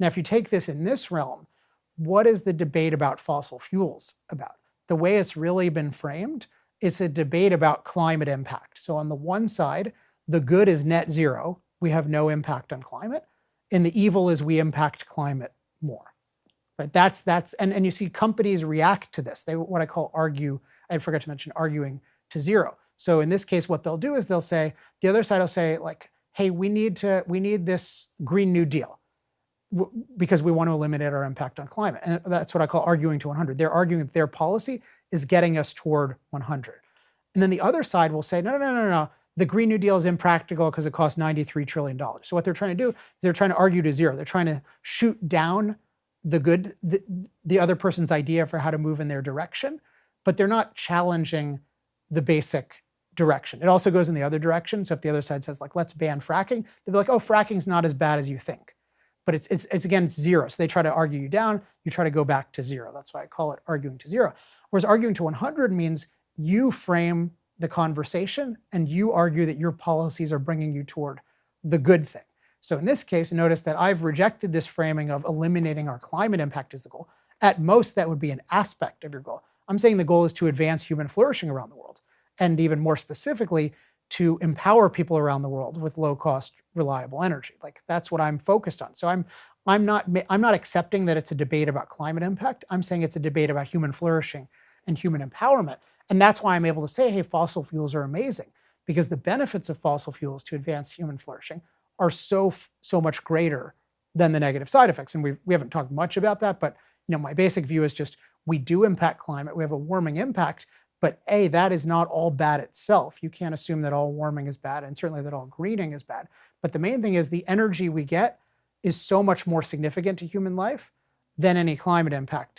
Now, if you take this in this realm, what is the debate about fossil fuels about? The way it's really been framed, it's a debate about climate impact. So on the one side, the good is net zero. We have no impact on climate. And the evil is we impact climate more. Right? And you see companies react to this. They what I call I forgot to mention arguing to zero. So in this case, what they'll do is they'll say, the other side will say like, hey, we need this Green New Deal because we want to eliminate our impact on climate. And that's what I call arguing to 100. They're arguing that their policy is getting us toward 100. And then the other side will say, no. The Green New Deal is impractical because it costs $93 trillion. So what they're trying to do is they're trying to argue to zero. They're trying to shoot down the other person's idea for how to move in their direction, but they're not challenging the basic direction. It also goes in the other direction. So if the other side says like, let's ban fracking, they'll be like, oh, fracking's not as bad as you think. But it's zero. So they try to argue you down, you try to go back to zero. That's why I call it arguing to zero. Whereas arguing to 100 means you frame the conversation and you argue that your policies are bringing you toward the good thing. So in this case, notice that I've rejected this framing of eliminating our climate impact as the goal. At most, that would be an aspect of your goal. I'm saying the goal is to advance human flourishing around the world, and even more specifically, to empower people around the world with low-cost, reliable energy. Like that's what I'm focused on. So I'm not accepting that it's a debate about climate impact. I'm saying it's a debate about human flourishing and human empowerment. And that's why I'm able to say, hey, fossil fuels are amazing, because the benefits of fossil fuels to advance human flourishing are so much greater than the negative side effects. And we haven't talked much about that, but my basic view is just we do impact climate. We have a warming impact, but that is not all bad itself. You can't assume that all warming is bad, and certainly that all greening is bad. But the main thing is the energy we get is so much more significant to human life than any climate impact